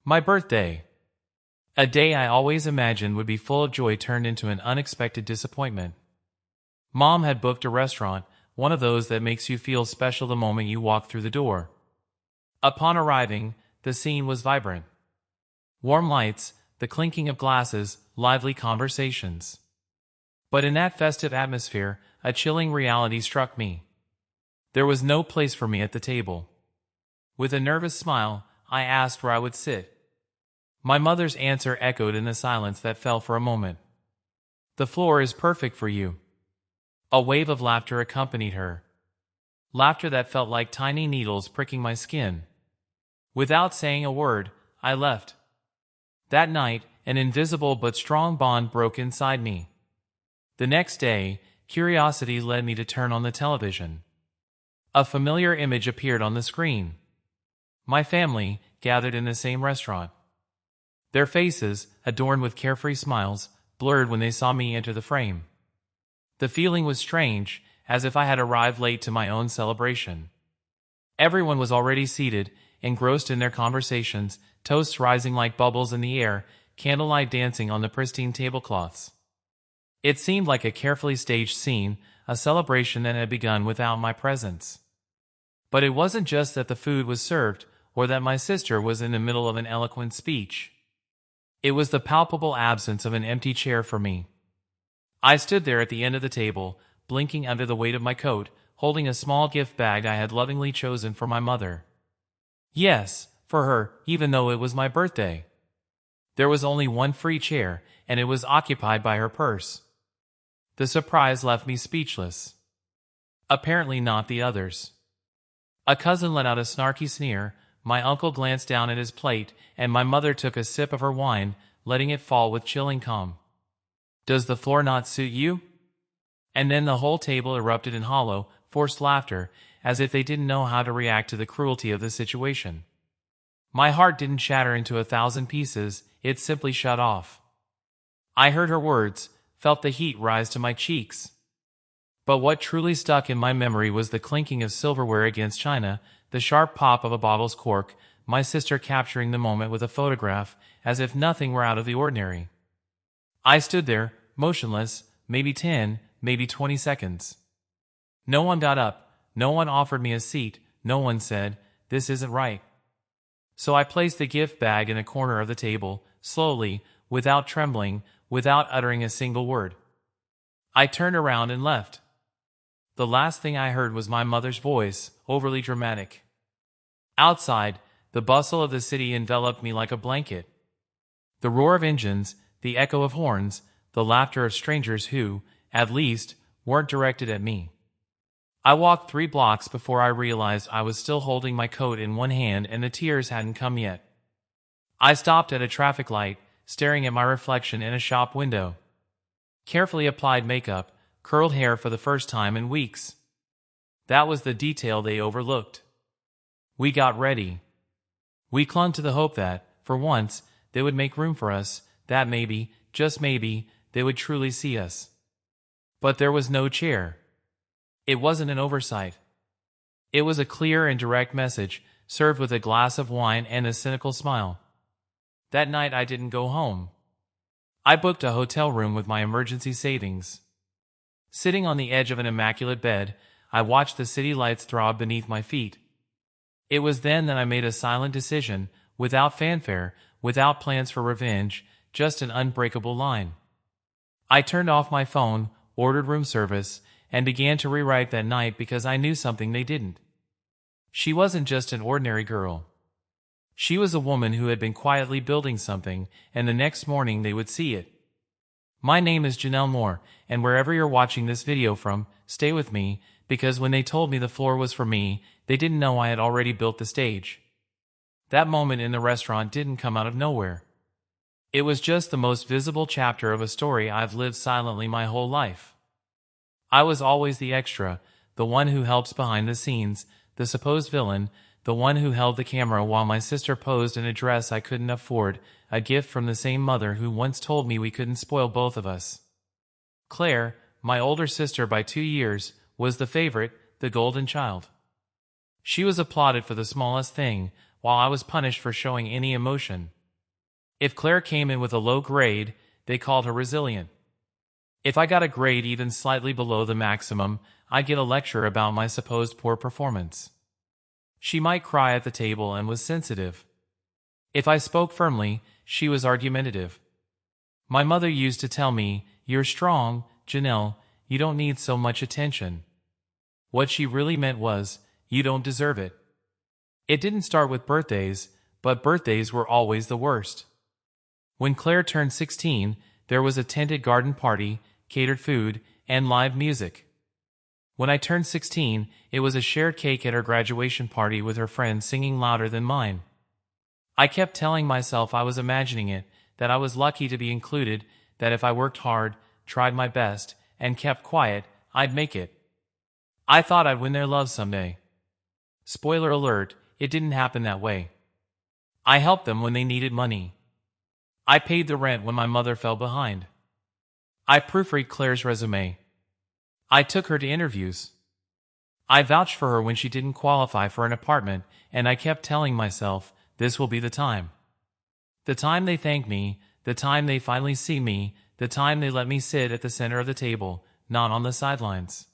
My birthday. A day I always imagined would be full of joy turned into an unexpected disappointment. Mom had booked a restaurant, one of those that makes you feel special the moment you walk through the door. Upon arriving, the scene was vibrant. Warm lights, the clinking of glasses, lively conversations. But in that festive atmosphere, a chilling reality struck me. There was no place for me at the table. With a nervous smile, I asked where I would sit. My mother's answer echoed in the silence that fell for a moment. "The floor is perfect for you." A wave of laughter accompanied her. Laughter that felt like tiny needles pricking my skin. Without saying a word, I left. That night, an invisible but strong bond broke inside me. The next day, curiosity led me to turn on the television. A familiar image appeared on the screen. My family, gathered in the same restaurant. Their faces, adorned with carefree smiles, blurred when they saw me enter the frame. The feeling was strange, as if I had arrived late to my own celebration. Everyone was already seated, engrossed in their conversations, toasts rising like bubbles in the air, candlelight dancing on the pristine tablecloths. It seemed like a carefully staged scene, a celebration that had begun without my presence. But it wasn't just that the food was served, or that my sister was in the middle of an eloquent speech. It was the palpable absence of an empty chair for me. I stood there at the end of the table, blinking under the weight of my coat, holding a small gift bag I had lovingly chosen for my mother. Yes, for her, even though it was my birthday. There was only one free chair, and it was occupied by her purse. The surprise left me speechless. Apparently not the others. A cousin let out a snarky sneer, my uncle glanced down at his plate, and my mother took a sip of her wine, letting it fall with chilling calm. "Does the floor not suit you?" And then the whole table erupted in hollow, forced laughter, as if they didn't know how to react to the cruelty of the situation. My heart didn't shatter into 1,000 pieces, it simply shut off. I heard her words, felt the heat rise to my cheeks. But what truly stuck in my memory was the clinking of silverware against china, the sharp pop of a bottle's cork, my sister capturing the moment with a photograph, as if nothing were out of the ordinary. I stood there, motionless, maybe 10, maybe 20 seconds. No one got up, no one offered me a seat, no one said, "This isn't right." So I placed the gift bag in a corner of the table, slowly, without trembling, without uttering a single word. I turned around and left. The last thing I heard was my mother's voice, overly dramatic. Outside, the bustle of the city enveloped me like a blanket. The roar of engines, the echo of horns, the laughter of strangers who, at least, weren't directed at me. I walked 3 blocks before I realized I was still holding my coat in one hand and the tears hadn't come yet. I stopped at a traffic light, staring at my reflection in a shop window. Carefully applied makeup, curled hair for the first time in weeks. That was the detail they overlooked. We got ready. We clung to the hope that, for once, they would make room for us, that maybe, just maybe, they would truly see us. But there was no chair. It wasn't an oversight. It was a clear and direct message, served with a glass of wine and a cynical smile. That night I didn't go home. I booked a hotel room with my emergency savings. Sitting on the edge of an immaculate bed, I watched the city lights throb beneath my feet. It was then that I made a silent decision, without fanfare, without plans for revenge, just an unbreakable line. I turned off my phone, ordered room service, and began to rewrite that night because I knew something they didn't. She wasn't just an ordinary girl. She was a woman who had been quietly building something, and the next morning they would see it. My name is Janelle Moore, and wherever you're watching this video from, stay with me, because when they told me the floor was for me, they didn't know I had already built the stage. That moment in the restaurant didn't come out of nowhere. It was just the most visible chapter of a story I've lived silently my whole life. I was always the extra, the one who helps behind the scenes, the supposed villain, the one who held the camera while my sister posed in a dress I couldn't afford, a gift from the same mother who once told me we couldn't spoil both of us. Claire, my older sister by 2 years, was the favorite, the golden child. She was applauded for the smallest thing, while I was punished for showing any emotion. If Claire came in with a low grade, they called her resilient. If I got a grade even slightly below the maximum, I'd get a lecture about my supposed poor performance. She might cry at the table and was sensitive. If I spoke firmly, she was argumentative. My mother used to tell me, "You're strong, Janelle, you don't need so much attention." What she really meant was, "You don't deserve it." It didn't start with birthdays, but birthdays were always the worst. When Claire turned 16, there was a tented garden party, catered food, and live music. When I turned 16, it was a shared cake at her graduation party with her friends singing louder than mine. I kept telling myself I was imagining it, that I was lucky to be included, that if I worked hard, tried my best, and kept quiet, I'd make it. I thought I'd win their love someday. Spoiler alert, it didn't happen that way. I helped them when they needed money. I paid the rent when my mother fell behind. I proofread Claire's resume. I took her to interviews. I vouched for her when she didn't qualify for an apartment, and I kept telling myself, this will be the time. The time they thank me, the time they finally see me, the time they let me sit at the center of the table, not on the sidelines.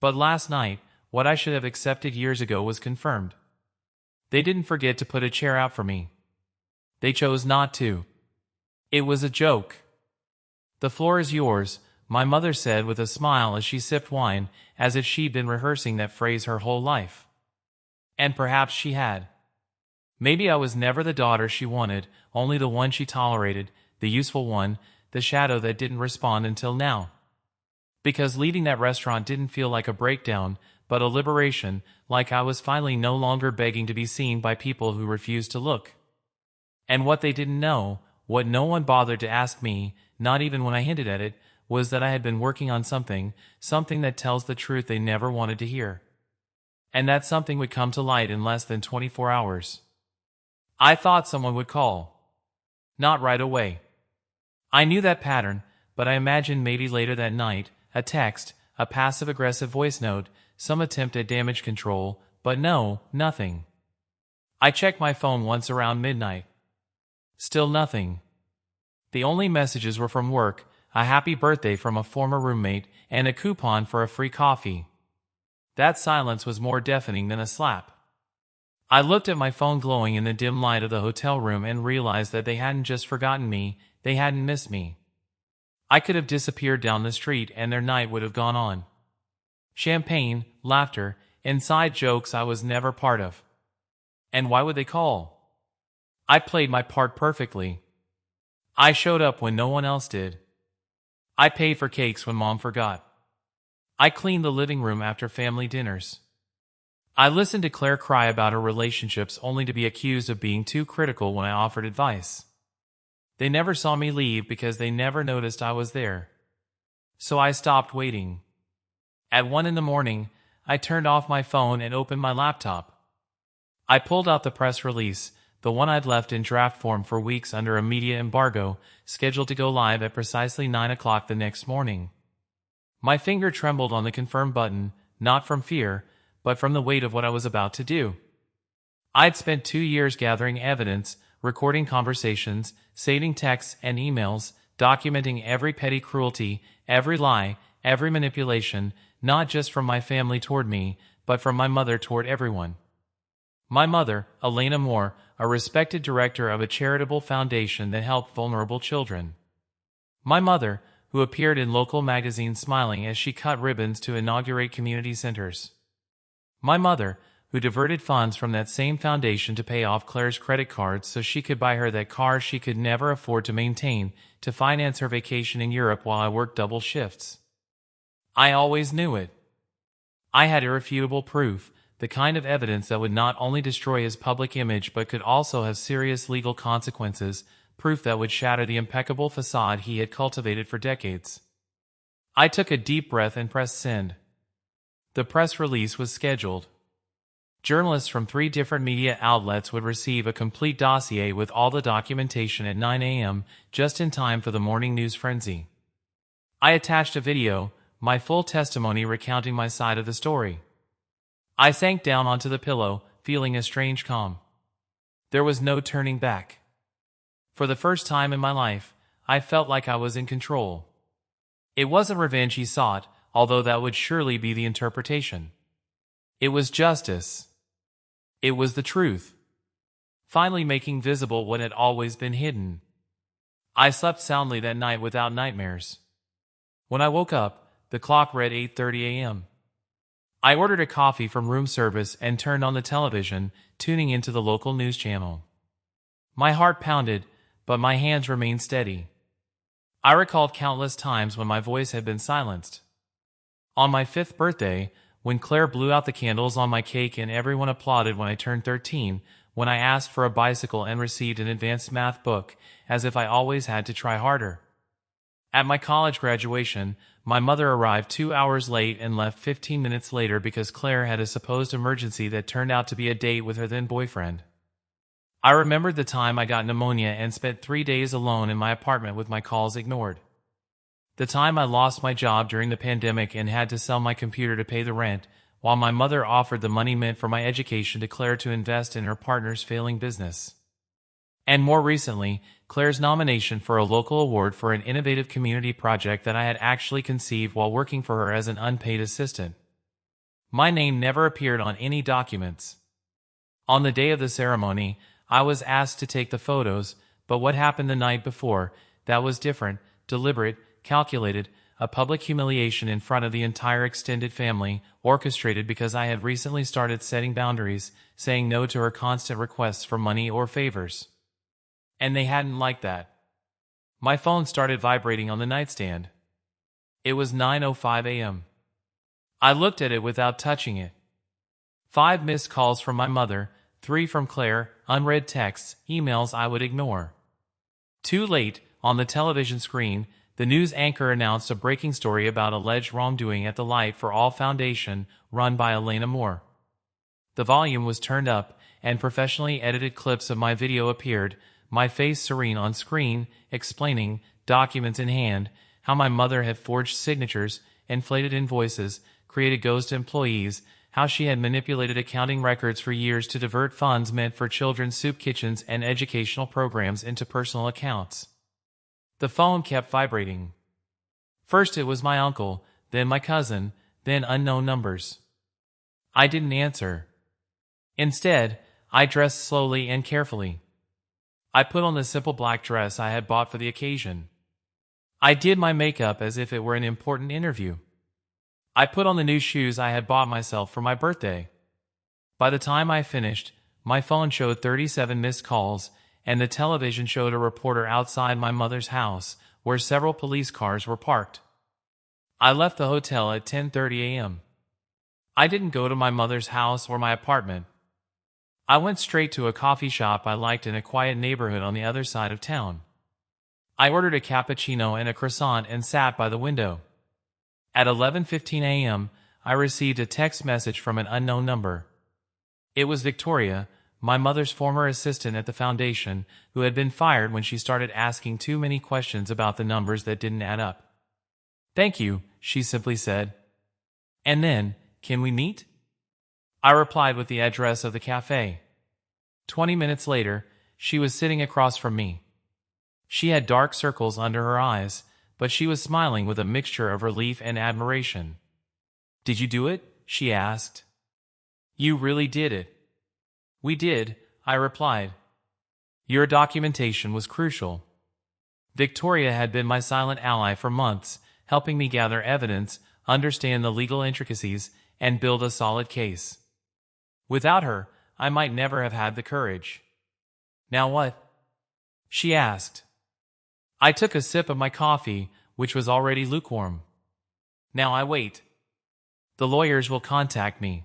But last night, what I should have accepted years ago was confirmed. They didn't forget to put a chair out for me. They chose not to. It was a joke. "The floor is yours," my mother said with a smile as she sipped wine, as if she'd been rehearsing that phrase her whole life. And perhaps she had. Maybe I was never the daughter she wanted, only the one she tolerated, the useful one, the shadow that didn't respond until now. Because leaving that restaurant didn't feel like a breakdown, but a liberation, like I was finally no longer begging to be seen by people who refused to look. And what they didn't know, what no one bothered to ask me, not even when I hinted at it, was that I had been working on something that tells the truth they never wanted to hear. And that something would come to light in less than 24 hours. I thought someone would call. Not right away. I knew that pattern, but I imagined maybe later that night, a text, a passive-aggressive voice note, some attempt at damage control, but no, nothing. I checked my phone once around midnight. Still nothing. The only messages were from work, a happy birthday from a former roommate, and a coupon for a free coffee. That silence was more deafening than a slap. I looked at my phone glowing in the dim light of the hotel room and realized that they hadn't just forgotten me, they hadn't missed me. I could have disappeared down the street and their night would have gone on. Champagne, laughter, inside jokes I was never part of. And why would they call? I played my part perfectly. I showed up when no one else did. I paid for cakes when Mom forgot. I cleaned the living room after family dinners. I listened to Claire cry about her relationships only to be accused of being too critical when I offered advice. They never saw me leave because they never noticed I was there. So I stopped waiting. At 1 a.m, I turned off my phone and opened my laptop. I pulled out the press release, the one I'd left in draft form for weeks under a media embargo, scheduled to go live at precisely 9 o'clock the next morning. My finger trembled on the confirm button, not from fear, but from the weight of what I was about to do. I'd spent 2 years gathering evidence, recording conversations, saving texts and emails, documenting every petty cruelty, every lie, every manipulation, not just from my family toward me, but from my mother toward everyone. My mother, Elena Moore, a respected director of a charitable foundation that helped vulnerable children. My mother, who appeared in local magazines smiling as she cut ribbons to inaugurate community centers. My mother, who diverted funds from that same foundation to pay off Claire's credit cards so she could buy her that car she could never afford to maintain, to finance her vacation in Europe while I worked double shifts. I always knew it. I had irrefutable proof, the kind of evidence that would not only destroy his public image but could also have serious legal consequences, proof that would shatter the impeccable facade he had cultivated for decades. I took a deep breath and pressed send. The press release was scheduled. Journalists from 3 different media outlets would receive a complete dossier with all the documentation at 9 a.m., just in time for the morning news frenzy. I attached a video, my full testimony recounting my side of the story. I sank down onto the pillow, feeling a strange calm. There was no turning back. For the first time in my life, I felt like I was in control. It wasn't revenge he sought, although that would surely be the interpretation. It was justice. It was the truth, finally making visible what had always been hidden. I slept soundly that night without nightmares. When I woke up, the clock read 8:30 a.m. I ordered a coffee from room service and turned on the television, tuning into the local news channel. My heart pounded, but my hands remained steady. I recalled countless times when my voice had been silenced. On my 5th birthday, when Claire blew out the candles on my cake and everyone applauded when I turned 13, when I asked for a bicycle and received an advanced math book, as if I always had to try harder. At my college graduation, my mother arrived 2 hours late and left 15 minutes later because Claire had a supposed emergency that turned out to be a date with her then boyfriend. I remembered the time I got pneumonia and spent 3 days alone in my apartment with my calls ignored. The time I lost my job during the pandemic and had to sell my computer to pay the rent, while my mother offered the money meant for my education to Claire to invest in her partner's failing business. And more recently, Claire's nomination for a local award for an innovative community project that I had actually conceived while working for her as an unpaid assistant. My name never appeared on any documents. On the day of the ceremony, I was asked to take the photos, but what happened the night before, that was different, deliberate, calculated, a public humiliation in front of the entire extended family, orchestrated because I had recently started setting boundaries, saying no to her constant requests for money or favors. And they hadn't liked that. My phone started vibrating on the nightstand. It was 9:05 a.m. I looked at it without touching it. 5 missed calls from my mother, 3 from Claire, unread texts, emails I would ignore. Too late, on the television screen, the news anchor announced a breaking story about alleged wrongdoing at the Light for All Foundation, run by Elena Moore. The volume was turned up, and professionally edited clips of my video appeared, my face serene on screen, explaining, documents in hand, how my mother had forged signatures, inflated invoices, created ghost employees, how she had manipulated accounting records for years to divert funds meant for children's soup kitchens and educational programs into personal accounts. The phone kept vibrating. First it was my uncle, then my cousin, then unknown numbers. I didn't answer. Instead, I dressed slowly and carefully. I put on the simple black dress I had bought for the occasion. I did my makeup as if it were an important interview. I put on the new shoes I had bought myself for my birthday. By the time I finished, my phone showed 37 missed calls, and the television showed a reporter outside my mother's house, where several police cars were parked. I left the hotel at 10:30 a.m. I didn't go to my mother's house or my apartment. I went straight to a coffee shop I liked in a quiet neighborhood on the other side of town. I ordered a cappuccino and a croissant and sat by the window. At 11:15 a.m., I received a text message from an unknown number. It was Victoria, my mother's former assistant at the foundation, who had been fired when she started asking too many questions about the numbers that didn't add up. "Thank you," she simply said. "And then, can we meet?" I replied with the address of the cafe. 20 minutes later, she was sitting across from me. She had dark circles under her eyes, but she was smiling with a mixture of relief and admiration. "Did you do it?" she asked. "You really did it." "We did," I replied. "Your documentation was crucial." Victoria had been my silent ally for months, helping me gather evidence, understand the legal intricacies, and build a solid case. Without her, I might never have had the courage. "Now what?" she asked. I took a sip of my coffee, which was already lukewarm. "Now I wait. The lawyers will contact me.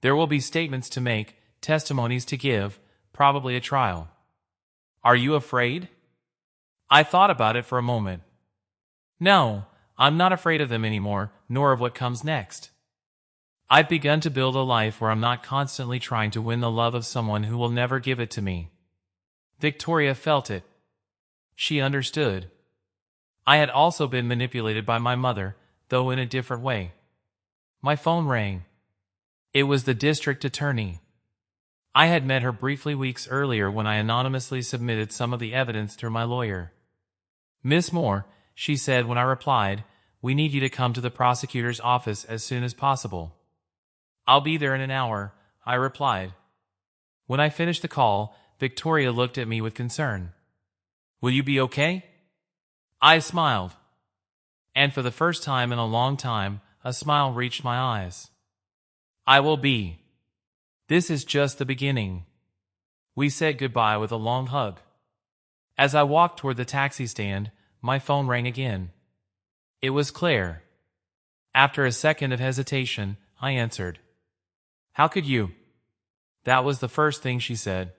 There will be statements to make, testimonies to give, probably a trial." "Are you afraid?" I thought about it for a moment. "No, I'm not afraid of them anymore, nor of what comes next. I've begun to build a life where I'm not constantly trying to win the love of someone who will never give it to me." Victoria felt it. She understood. I had also been manipulated by my mother, though in a different way. My phone rang. It was the district attorney. I had met her briefly weeks earlier when I anonymously submitted some of the evidence through my lawyer. "Miss Moore," she said when I replied, "we need you to come to the prosecutor's office as soon as possible." "I'll be there in an hour," I replied. When I finished the call, Victoria looked at me with concern. "Will you be okay?" I smiled. And for the first time in a long time, a smile reached my eyes. "I will be. This is just the beginning." We said goodbye with a long hug. As I walked toward the taxi stand, my phone rang again. It was Claire. After a second of hesitation, I answered. "How could you?" That was the first thing she said.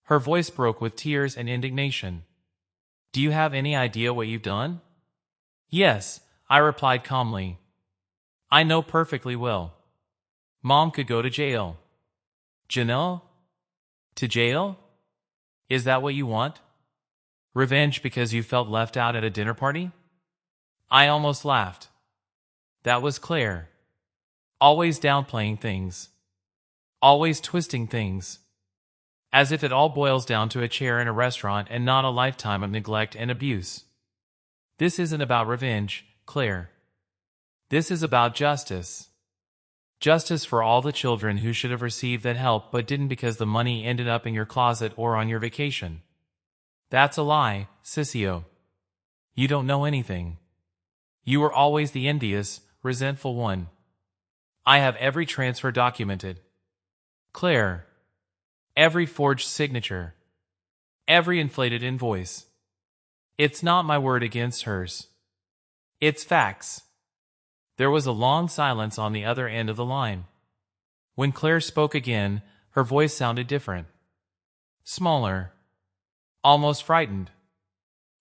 Her voice broke with tears and indignation. "Do you have any idea what you've done?" "Yes," I replied calmly. "I know perfectly well. Mom could go to jail." "Janelle? To jail? Is that what you want? Revenge because you felt left out at a dinner party?" I almost laughed. That was Claire. Always downplaying things. Always twisting things. As if it all boils down to a chair in a restaurant and not a lifetime of neglect and abuse. This isn't about revenge, Claire. This is about justice. Justice for all the children who should have received that help but didn't because the money ended up in your closet or on your vacation. That's a lie, Sissio. You don't know anything. You were always the envious, resentful one. I have every transfer documented. Claire. Every forged signature. Every inflated invoice. It's not my word against hers. It's facts. There was a long silence on the other end of the line. When Claire spoke again, her voice sounded different. Smaller. Almost frightened.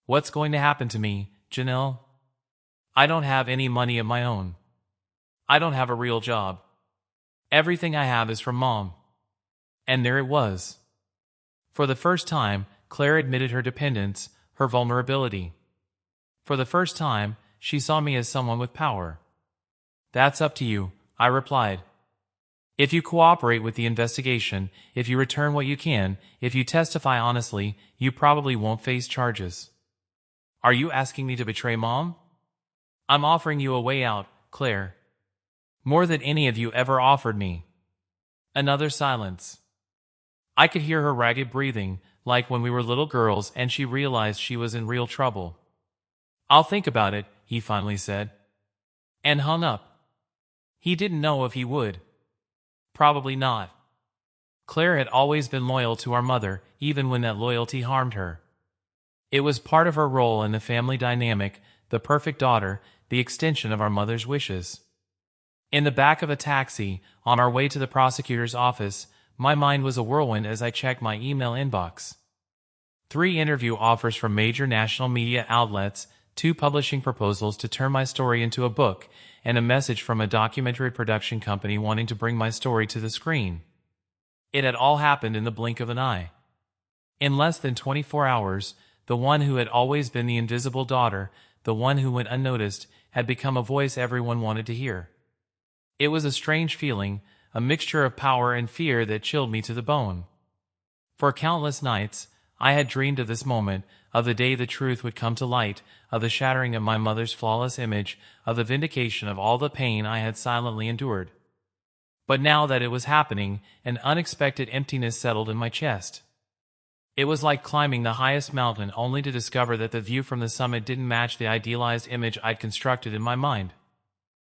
"What's going to happen to me, Janelle? I don't have any money of my own. I don't have a real job. Everything I have is from Mom." And there it was. For the first time, Claire admitted her dependence, her vulnerability. For the first time, she saw me as someone with power. "That's up to you," I replied. "If you cooperate with the investigation, if you return what you can, if you testify honestly, you probably won't face charges." "Are you asking me to betray Mom?" "I'm offering you a way out, Claire. More than any of you ever offered me." Another silence. I could hear her ragged breathing, like when we were little girls and she realized she was in real trouble. "I'll think about it," he finally said. And hung up. He didn't know if he would. Probably not. Claire had always been loyal to our mother, even when that loyalty harmed her. It was part of her role in the family dynamic, the perfect daughter, the extension of our mother's wishes. In the back of a taxi, on our way to the prosecutor's office, my mind was a whirlwind as I checked my email inbox. 3 interview offers from major national media outlets, 2 publishing proposals to turn my story into a book, and a message from a documentary production company wanting to bring my story to the screen. It had all happened in the blink of an eye. In less than 24 hours, the one who had always been the invisible daughter, the one who went unnoticed, had become a voice everyone wanted to hear. It was a strange feeling, a mixture of power and fear that chilled me to the bone. For countless nights, I had dreamed of this moment, of the day the truth would come to light, of the shattering of my mother's flawless image, of the vindication of all the pain I had silently endured. But now that it was happening, an unexpected emptiness settled in my chest. It was like climbing the highest mountain only to discover that the view from the summit didn't match the idealized image I'd constructed in my mind.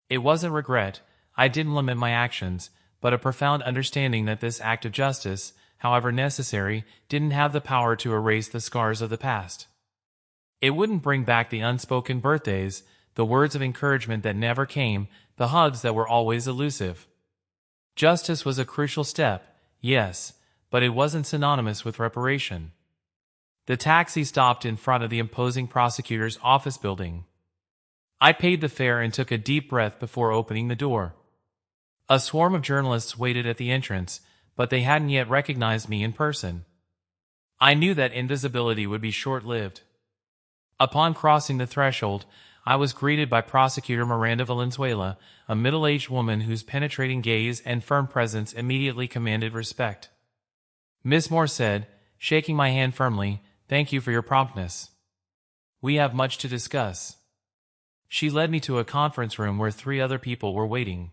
It wasn't regret, I didn't lament my actions, but a profound understanding that this act of justice, however necessary, didn't have the power to erase the scars of the past. It wouldn't bring back the unspoken birthdays, the words of encouragement that never came, the hugs that were always elusive. Justice was a crucial step, yes, but it wasn't synonymous with reparation. The taxi stopped in front of the imposing prosecutor's office building. I paid the fare and took a deep breath before opening the door. A swarm of journalists waited at the entrance, but they hadn't yet recognized me in person. I knew that invisibility would be short-lived. Upon crossing the threshold, I was greeted by Prosecutor Miranda Valenzuela, a middle-aged woman whose penetrating gaze and firm presence immediately commanded respect. Miss Moore said, shaking my hand firmly. Thank you for your promptness. We have much to discuss. She led me to a conference room where 3 other people were waiting.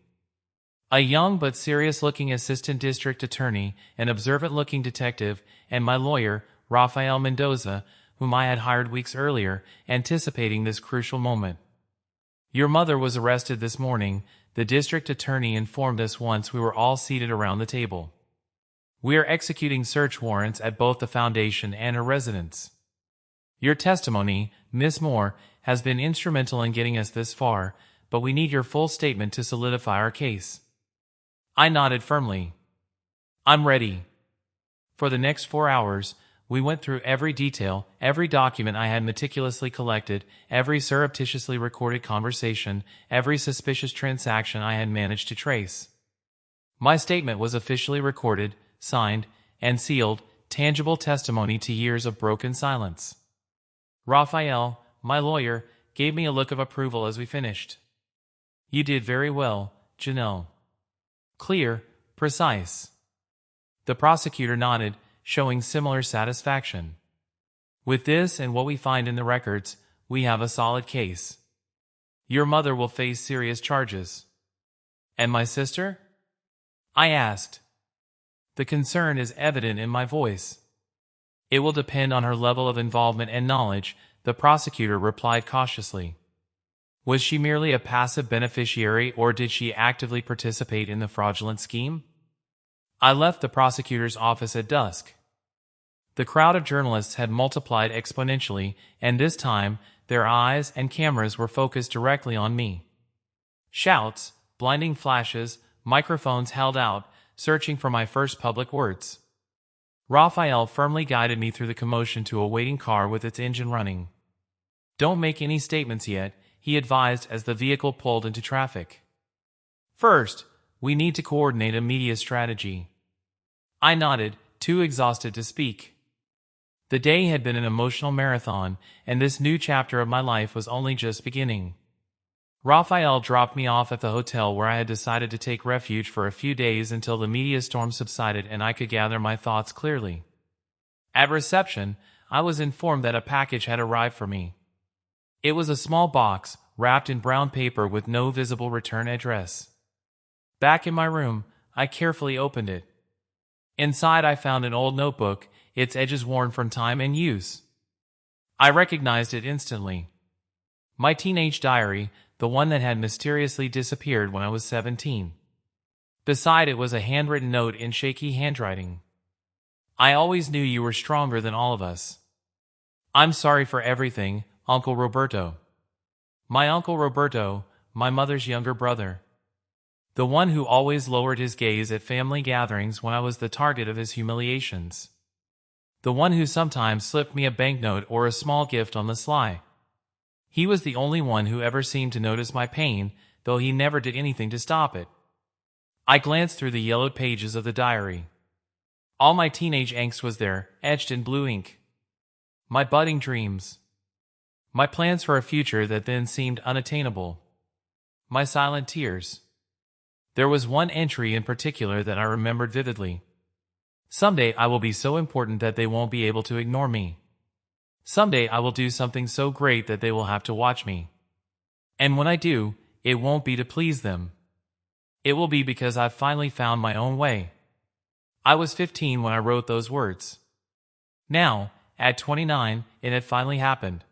A young but serious-looking assistant district attorney, an observant-looking detective, and my lawyer, Rafael Mendoza, whom I had hired weeks earlier, anticipating this crucial moment. Your mother was arrested this morning, the district attorney informed us once we were all seated around the table. We are executing search warrants at both the foundation and her residence. Your testimony, Miss Moore, has been instrumental in getting us this far, but we need your full statement to solidify our case. I nodded firmly. I'm ready. For the next 4 hours, we went through every detail, every document I had meticulously collected, every surreptitiously recorded conversation, every suspicious transaction I had managed to trace. My statement was officially recorded, signed, and sealed, tangible testimony to years of broken silence. Rafael, my lawyer, gave me a look of approval as we finished. You did very well, Janelle. Clear, precise. The prosecutor nodded, showing similar satisfaction. With this and what we find in the records, we have a solid case. Your mother will face serious charges. And my sister? I asked. The concern is evident in my voice. It will depend on her level of involvement and knowledge, the prosecutor replied cautiously. Was she merely a passive beneficiary or did she actively participate in the fraudulent scheme? I left the prosecutor's office at dusk. The crowd of journalists had multiplied exponentially, and this time their eyes and cameras were focused directly on me. Shouts, blinding flashes, microphones held out, searching for my first public words. Rafael firmly guided me through the commotion to a waiting car with its engine running. Don't make any statements yet, he advised as the vehicle pulled into traffic. First, we need to coordinate a media strategy. I nodded, too exhausted to speak. The day had been an emotional marathon, and this new chapter of my life was only just beginning. Rafael dropped me off at the hotel where I had decided to take refuge for a few days until the media storm subsided and I could gather my thoughts clearly. At reception, I was informed that a package had arrived for me. It was a small box, wrapped in brown paper with no visible return address. Back in my room, I carefully opened it. Inside I found an old notebook, its edges worn from time and use. I recognized it instantly. My teenage diary, the one that had mysteriously disappeared when I was 17. Beside it was a handwritten note in shaky handwriting. I always knew you were stronger than all of us. I'm sorry for everything, Uncle Roberto. My Uncle Roberto, my mother's younger brother. The one who always lowered his gaze at family gatherings when I was the target of his humiliations. The one who sometimes slipped me a banknote or a small gift on the sly. He was the only one who ever seemed to notice my pain, though he never did anything to stop it. I glanced through the yellowed pages of the diary. All my teenage angst was there, etched in blue ink. My budding dreams. My plans for a future that then seemed unattainable. My silent tears. There was one entry in particular that I remembered vividly. Someday I will be so important that they won't be able to ignore me. Someday I will do something so great that they will have to watch me. And when I do, it won't be to please them. It will be because I've finally found my own way. I was 15 when I wrote those words. Now, at 29, it had finally happened.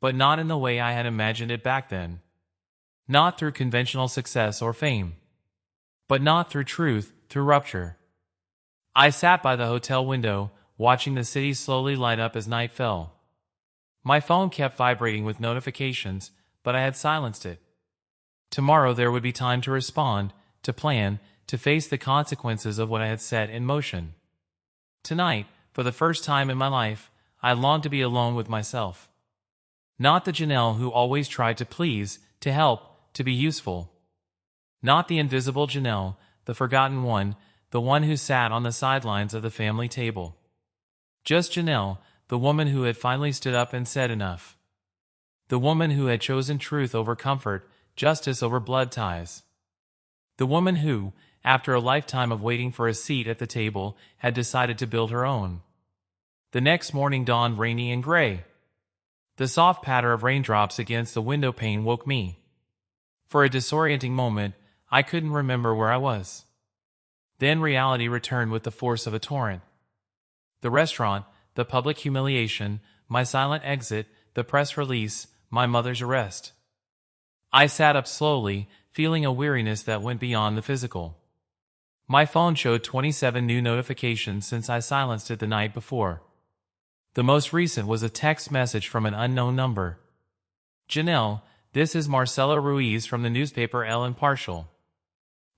But not in the way I had imagined it back then. Not through conventional success or fame. But not through truth, through rupture. I sat by the hotel window, watching the city slowly light up as night fell. My phone kept vibrating with notifications, but I had silenced it. Tomorrow there would be time to respond, to plan, to face the consequences of what I had set in motion. Tonight, for the first time in my life, I longed to be alone with myself. Not the Janelle who always tried to please, to help, to be useful. Not the invisible Janelle, the forgotten one, the one who sat on the sidelines of the family table. Just Janelle, the woman who had finally stood up and said enough. The woman who had chosen truth over comfort, justice over blood ties. The woman who, after a lifetime of waiting for a seat at the table, had decided to build her own. The next morning dawned rainy and gray. The soft patter of raindrops against the window pane woke me. For a disorienting moment, I couldn't remember where I was. Then reality returned with the force of a torrent. The restaurant, the public humiliation, my silent exit, the press release, my mother's arrest. I sat up slowly, feeling a weariness that went beyond the physical. My phone showed 27 new notifications since I silenced it the night before. The most recent was a text message from an unknown number. Janelle, this is Marcela Ruiz from the newspaper El Impartial.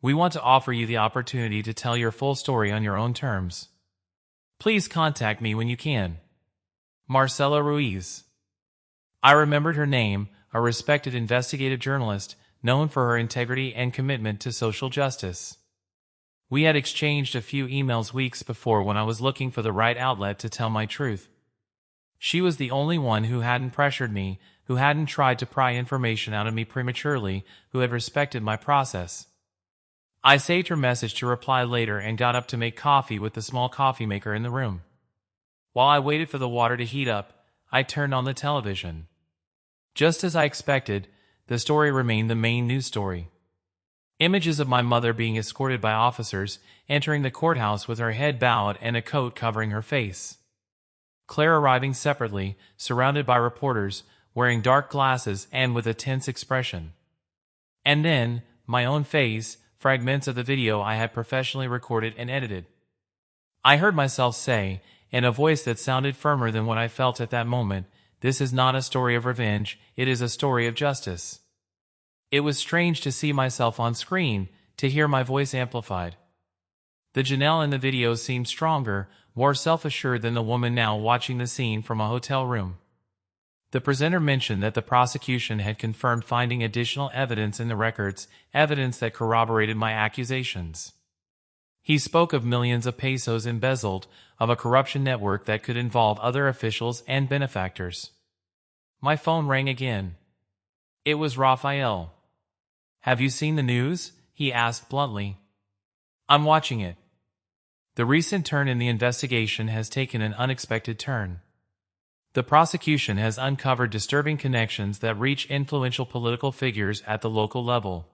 We want to offer you the opportunity to tell your full story on your own terms. Please contact me when you can. Marcela Ruiz. I remembered her name, a respected investigative journalist, known for her integrity and commitment to social justice. We had exchanged a few emails weeks before when I was looking for the right outlet to tell my truth. She was the only one who hadn't pressured me, who hadn't tried to pry information out of me prematurely, who had respected my process. I saved her message to reply later and got up to make coffee with the small coffee maker in the room. While I waited for the water to heat up, I turned on the television. Just as I expected, the story remained the main news story. Images of my mother being escorted by officers, entering the courthouse with her head bowed and a coat covering her face. Claire arriving separately, surrounded by reporters, wearing dark glasses and with a tense expression. And then, my own face, fragments of the video I had professionally recorded and edited. I heard myself say, in a voice that sounded firmer than what I felt at that moment, "This is not a story of revenge, it is a story of justice." It was strange to see myself on screen, to hear my voice amplified. The Janelle in the video seemed stronger, more self-assured than the woman now watching the scene from a hotel room. The presenter mentioned that the prosecution had confirmed finding additional evidence in the records, evidence that corroborated my accusations. He spoke of millions of pesos embezzled, of a corruption network that could involve other officials and benefactors. My phone rang again. It was Raphael. "Have you seen the news?" he asked bluntly. "I'm watching it. The recent turn in the investigation has taken an unexpected turn. The prosecution has uncovered disturbing connections that reach influential political figures at the local level.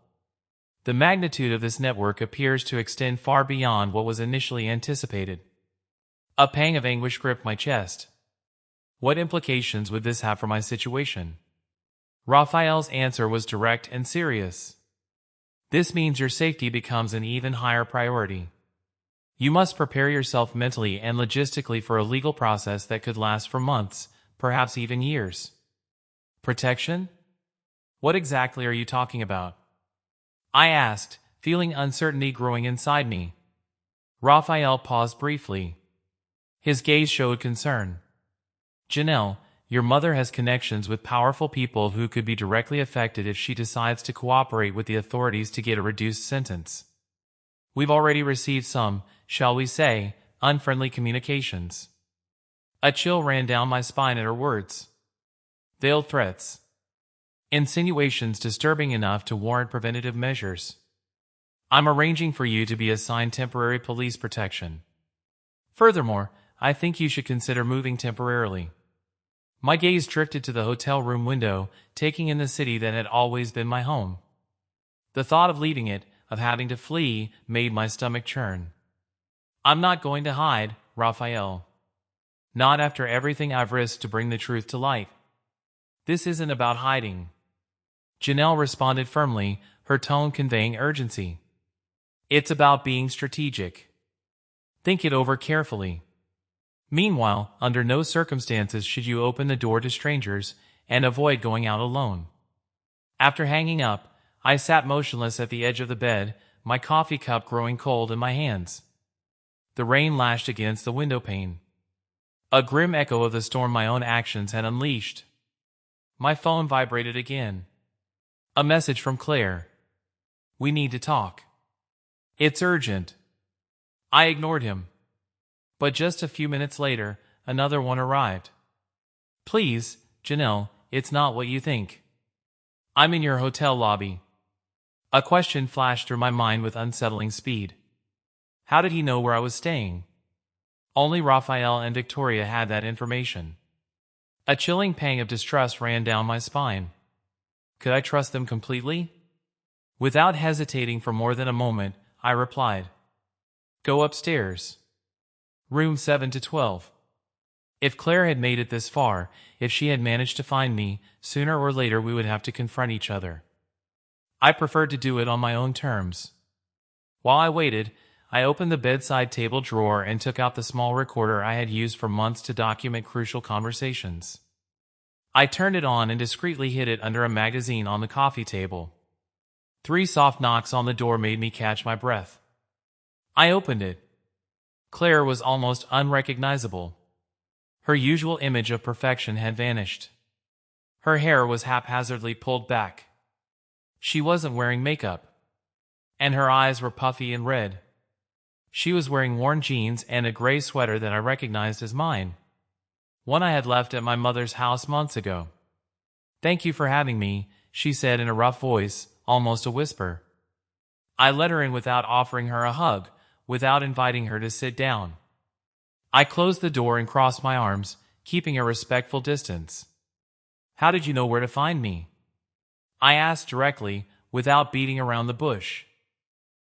The magnitude of this network appears to extend far beyond what was initially anticipated." A pang of anguish gripped my chest. What implications would this have for my situation? Raphael's answer was direct and serious. "This means your safety becomes an even higher priority. You must prepare yourself mentally and logistically for a legal process that could last for months, perhaps even years." Protection? What exactly are you talking about? I asked, feeling uncertainty growing inside me. Raphael paused briefly. His gaze showed concern. "Janelle, your mother has connections with powerful people who could be directly affected if she decides to cooperate with the authorities to get a reduced sentence. We've already received some, shall we say, unfriendly communications." A chill ran down my spine at her words. Veiled threats. Insinuations disturbing enough to warrant preventative measures. "I'm arranging for you to be assigned temporary police protection. Furthermore, I think you should consider moving temporarily." My gaze drifted to the hotel room window, taking in the city that had always been my home. The thought of leaving it, of having to flee, made my stomach churn. "I'm not going to hide, Raphael. Not after everything I've risked to bring the truth to light. This isn't about hiding." Janelle responded firmly, her tone conveying urgency. "It's about being strategic. Think it over carefully. Meanwhile, under no circumstances should you open the door to strangers, and avoid going out alone." After hanging up, I sat motionless at the edge of the bed, my coffee cup growing cold in my hands. The rain lashed against the window pane. A grim echo of the storm my own actions had unleashed. My phone vibrated again. A message from Claire. "We need to talk. It's urgent." I ignored him. But just a few minutes later, another one arrived. "Please, Janelle, it's not what you think. I'm in your hotel lobby." A question flashed through my mind with unsettling speed. How did he know where I was staying? Only Raphael and Victoria had that information. A chilling pang of distrust ran down my spine. Could I trust them completely? Without hesitating for more than a moment, I replied, "Go upstairs. Room 7 to 12. If Claire had made it this far, if she had managed to find me, sooner or later we would have to confront each other. I preferred to do it on my own terms. While I waited, I opened the bedside table drawer and took out the small recorder I had used for months to document crucial conversations. I turned it on and discreetly hid it under a magazine on the coffee table. 3 soft knocks on the door made me catch my breath. I opened it. Claire was almost unrecognizable. Her usual image of perfection had vanished. Her hair was haphazardly pulled back. She wasn't wearing makeup, and her eyes were puffy and red. She was wearing worn jeans and a gray sweater that I recognized as mine, one I had left at my mother's house months ago. "Thank you for having me," she said in a rough voice, almost a whisper. I let her in without offering her a hug, without inviting her to sit down. I closed the door and crossed my arms, keeping a respectful distance. "How did you know where to find me?" I asked directly, without beating around the bush.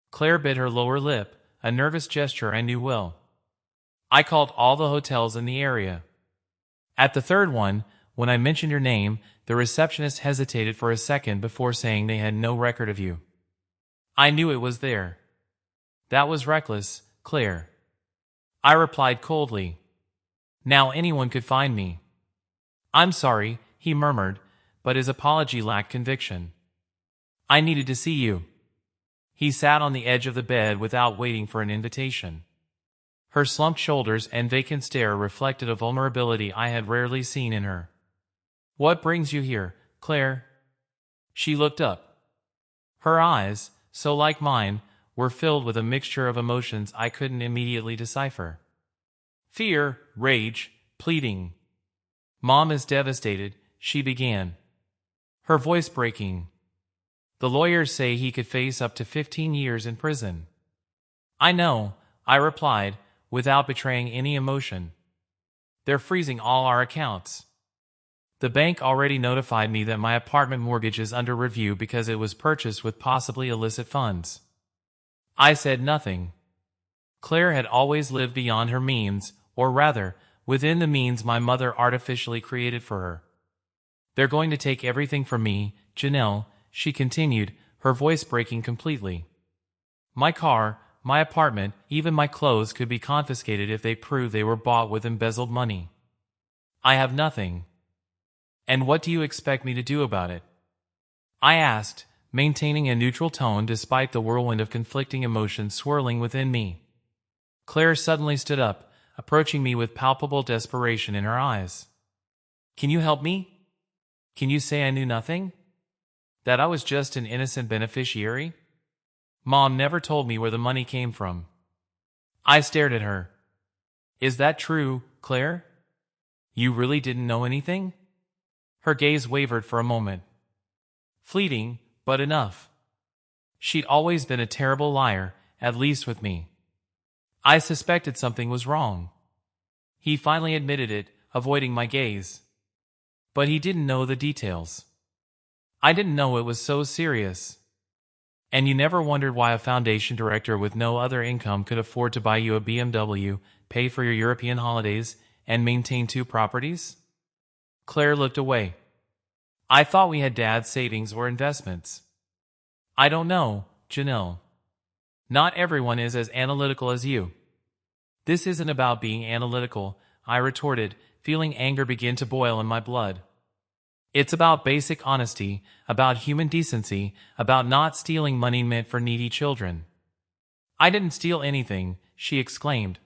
Claire bit her lower lip, a nervous gesture I knew well. "I called all the hotels in the area. At the third one, when I mentioned your name, the receptionist hesitated for a second before saying they had no record of you. I knew it was there." "That was reckless, Claire," I replied coldly. "Now anyone could find me." "I'm sorry," he murmured, but his apology lacked conviction. "I needed to see you." He sat on the edge of the bed without waiting for an invitation. Her slumped shoulders and vacant stare reflected a vulnerability I had rarely seen in her. "What brings you here, Claire?" She looked up. Her eyes, so like mine, were filled with a mixture of emotions I couldn't immediately decipher. Fear, rage, pleading. "Mom is devastated," she began, her voice breaking. "The lawyers say he could face up to 15 years in prison." "I know," I replied, without betraying any emotion. "They're freezing all our accounts. The bank already notified me that my apartment mortgage is under review because it was purchased with possibly illicit funds." I said nothing. Claire had always lived beyond her means, or rather, within the means my mother artificially created for her. "They're going to take everything from me, Janelle," she continued, her voice breaking completely. "My car, my apartment, even my clothes could be confiscated if they prove they were bought with embezzled money. I have nothing. And what do you expect me to do about it?" I asked, maintaining a neutral tone despite the whirlwind of conflicting emotions swirling within me. Claire suddenly stood up, approaching me with palpable desperation in her eyes. "Can you help me? Can you say I knew nothing? That I was just an innocent beneficiary? Mom never told me where the money came from." I stared at her. "Is that true, Claire? You really didn't know anything?" Her gaze wavered for a moment. Fleeting, but enough. She'd always been a terrible liar, at least with me. I suspected something was wrong. He finally admitted it, avoiding my gaze. But he didn't know the details. I didn't know it was so serious. "And you never wondered why a foundation director with no other income could afford to buy you a BMW, pay for your European holidays, and maintain 2 properties?" Claire looked away. "I thought we had Dad's savings or investments." "I don't know, Janelle. Not everyone is as analytical as you." "This isn't about being analytical," I retorted, feeling anger begin to boil in my blood. "It's about basic honesty, about human decency, about not stealing money meant for needy children." "I didn't steal anything," she exclaimed.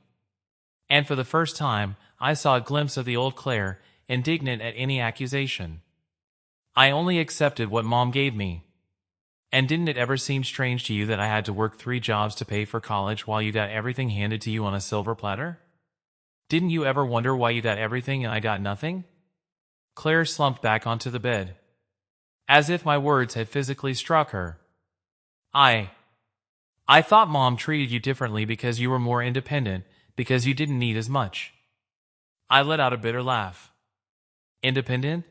And for the first time, I saw a glimpse of the old Claire, indignant at any accusation. "I only accepted what Mom gave me." "And didn't it ever seem strange to you that I had to work 3 jobs to pay for college while you got everything handed to you on a silver platter? Didn't you ever wonder why you got everything and I got nothing?" Claire slumped back onto the bed, as if my words had physically struck her. I thought Mom treated you differently because you were more independent, because you didn't need as much. I let out a bitter laugh. Independent?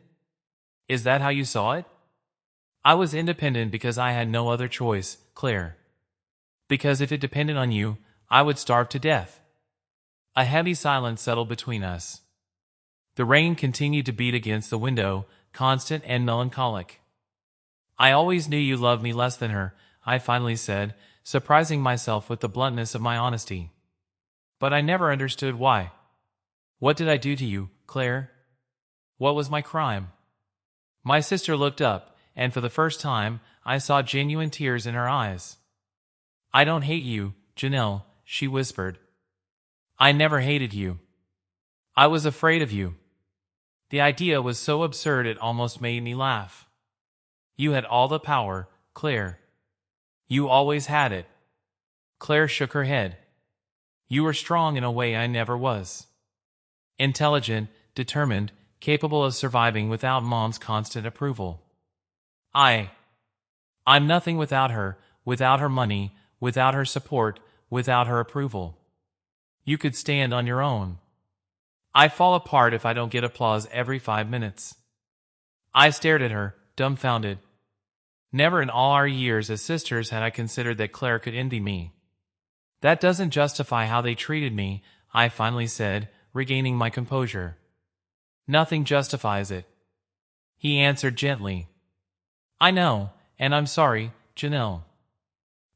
Is that how you saw it? I was independent because I had no other choice, Claire. Because if it depended on you, I would starve to death. A heavy silence settled between us. The rain continued to beat against the window, constant and melancholic. I always knew you loved me less than her, I finally said, surprising myself with the bluntness of my honesty. But I never understood why. What did I do to you, Claire? What was my crime? My sister looked up, and for the first time, I saw genuine tears in her eyes. I don't hate you, Janelle, she whispered. I never hated you. I was afraid of you. The idea was so absurd it almost made me laugh. You had all the power, Claire. You always had it. Claire shook her head. You were strong in a way I never was. Intelligent, determined, capable of surviving without Mom's constant approval. I'm nothing without her money, without her support, without her approval. You could stand on your own. I fall apart if I don't get applause every 5 minutes. I stared at her, dumbfounded. Never in all our years as sisters had I considered that Claire could envy me. That doesn't justify how they treated me, I finally said, regaining my composure. Nothing justifies it. He answered gently. I know, and I'm sorry, Janelle.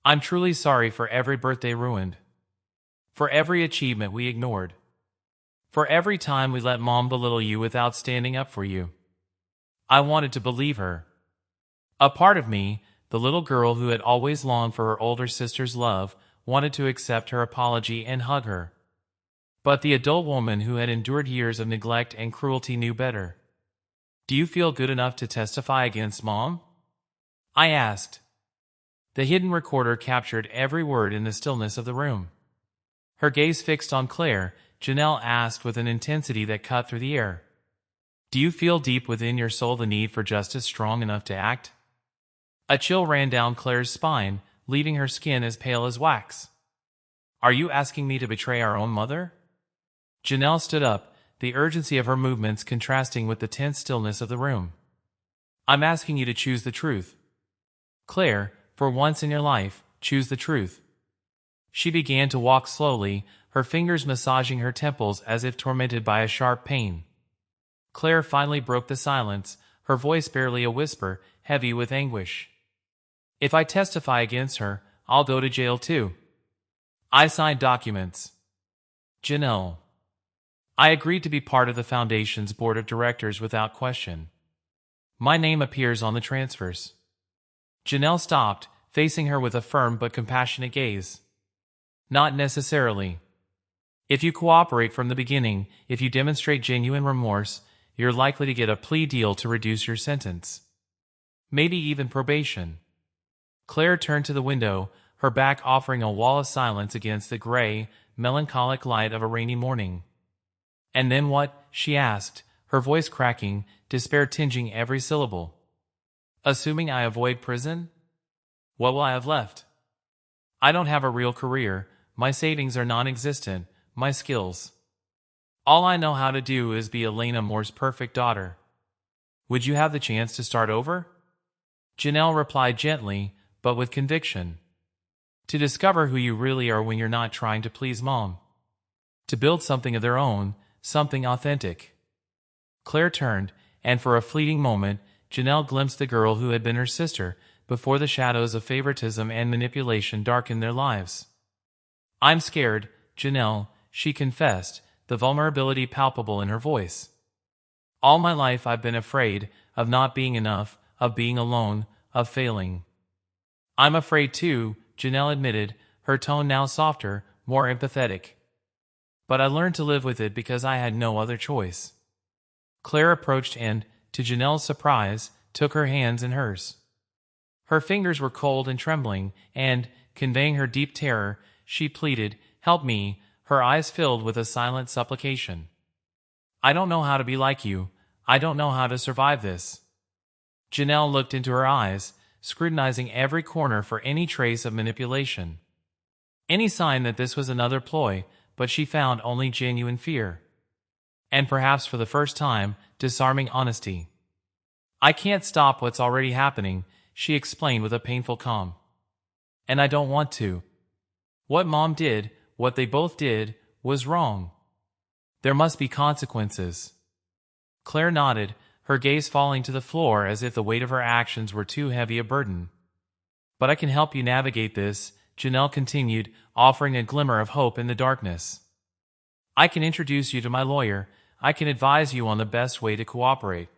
I'm truly sorry for every birthday ruined. For every achievement we ignored. For every time we let Mom belittle you without standing up for you. I wanted to believe her. A part of me, the little girl who had always longed for her older sister's love, wanted to accept her apology and hug her. But the adult woman who had endured years of neglect and cruelty knew better. Do you feel good enough to testify against Mom? I asked. The hidden recorder captured every word in the stillness of the room. Her gaze fixed on Claire, Janelle asked with an intensity that cut through the air. Do you feel deep within your soul the need for justice strong enough to act? A chill ran down Claire's spine, leaving her skin as pale as wax. Are you asking me to betray our own mother? Janelle stood up, the urgency of her movements contrasting with the tense stillness of the room. I'm asking you to choose the truth. Claire, for once in your life, choose the truth. She began to walk slowly, her fingers massaging her temples as if tormented by a sharp pain. Claire finally broke the silence, her voice barely a whisper, heavy with anguish. If I testify against her, I'll go to jail too. I signed documents. Janelle. I agreed to be part of the Foundation's board of directors without question. My name appears on the transfers. Janelle stopped, facing her with a firm but compassionate gaze. Not necessarily. If you cooperate from the beginning, if you demonstrate genuine remorse, you're likely to get a plea deal to reduce your sentence. Maybe even probation. Claire turned to the window, her back offering a wall of silence against the gray, melancholic light of a rainy morning. And then what? She asked, her voice cracking, despair tinging every syllable. Assuming I avoid prison? What will I have left? I don't have a real career, my savings are non-existent, my skills. All I know how to do is be Elena Moore's perfect daughter. Would you have the chance to start over? Janelle replied gently, but with conviction. To discover who you really are when you're not trying to please Mom. To build something of their own, something authentic. Claire turned, and for a fleeting moment, Janelle glimpsed the girl who had been her sister before the shadows of favoritism and manipulation darkened their lives. I'm scared, Janelle, she confessed, the vulnerability palpable in her voice. All my life I've been afraid of not being enough, of being alone, of failing. I'm afraid too, Janelle admitted, her tone now softer, more empathetic. But I learned to live with it because I had no other choice. Claire approached and, to Janelle's surprise, took her hands in hers. Her fingers were cold and trembling, and, conveying her deep terror, she pleaded, "Help me," her eyes filled with a silent supplication. I don't know how to be like you. I don't know how to survive this. Janelle looked into her eyes, scrutinizing every corner for any trace of manipulation. Any sign that this was another ploy, but she found only genuine fear. And perhaps for the first time, disarming honesty. "I can't stop what's already happening," she explained with a painful calm. "And I don't want to. What Mom did, what they both did, was wrong. There must be consequences." Claire nodded, her gaze falling to the floor as if the weight of her actions were too heavy a burden. "But I can help you navigate this," Janelle continued, offering a glimmer of hope in the darkness. "I can introduce you to my lawyer. I can advise you on the best way to cooperate.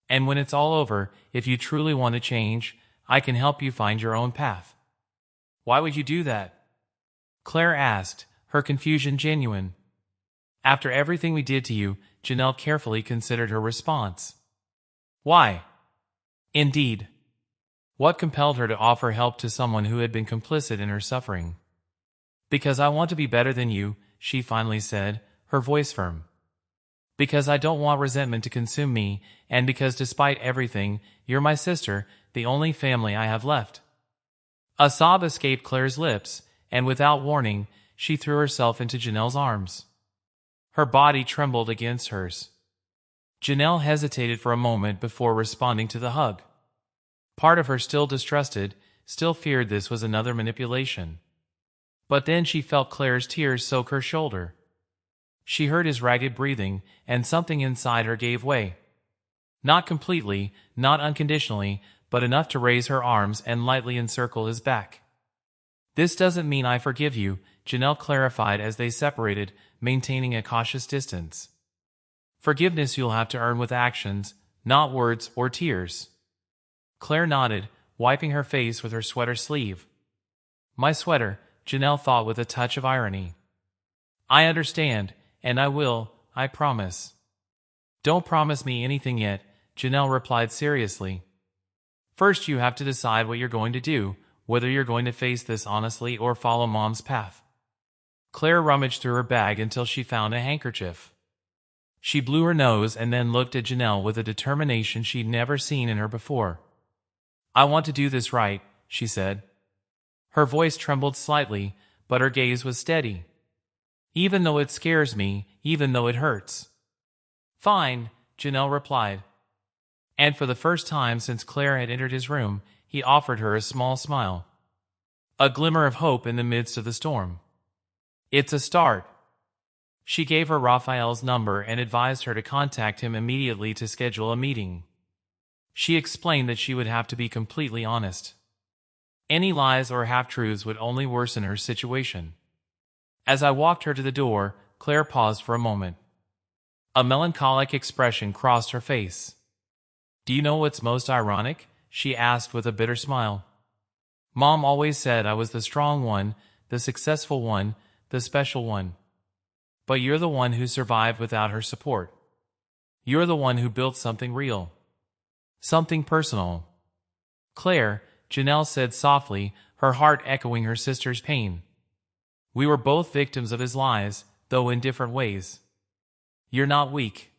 And when it's all over, if you truly want to change, I can help you find your own path." "Why would you do that?" Claire asked, her confusion genuine. "After everything we did to you," Janelle carefully considered her response. "Why?" Indeed. What compelled her to offer help to someone who had been complicit in her suffering? "Because I want to be better than you," she finally said, her voice firm. "Because I don't want resentment to consume me, and because despite everything, you're my sister, the only family I have left." A sob escaped Claire's lips, and without warning, she threw herself into Janelle's arms. Her body trembled against hers. Janelle hesitated for a moment before responding to the hug. Part of her still distrusted, still feared this was another manipulation. But then she felt Claire's tears soak her shoulder. She heard his ragged breathing, and something inside her gave way. Not completely, not unconditionally, but enough to raise her arms and lightly encircle his back. "This doesn't mean I forgive you," Janelle clarified as they separated, maintaining a cautious distance. "Forgiveness you'll have to earn with actions, not words or tears." Claire nodded, wiping her face with her sweater sleeve. "My sweater," Janelle thought with a touch of irony. "I understand, and I will, I promise." "Don't promise me anything yet," Janelle replied seriously. "First you have to decide what you're going to do, whether you're going to face this honestly or follow Mom's path." Claire rummaged through her bag until she found a handkerchief. She blew her nose and then looked at Janelle with a determination she'd never seen in her before. "I want to do this right," she said. Her voice trembled slightly, but her gaze was steady. "Even though it scares me, even though it hurts." "Fine," Janelle replied. And for the first time since Claire had entered his room, he offered her a small smile. A glimmer of hope in the midst of the storm. "It's a start." She gave her Raphael's number and advised her to contact him immediately to schedule a meeting. She explained that she would have to be completely honest. Any lies or half-truths would only worsen her situation. As I walked her to the door, Claire paused for a moment. A melancholic expression crossed her face. "Do you know what's most ironic?" she asked with a bitter smile. "Mom always said I was the strong one, the successful one, the special one. But you're the one who survived without her support. You're the one who built something real. Something personal." "Claire," Janelle said softly, her heart echoing her sister's pain. "We were both victims of his lies, though in different ways. You're not weak.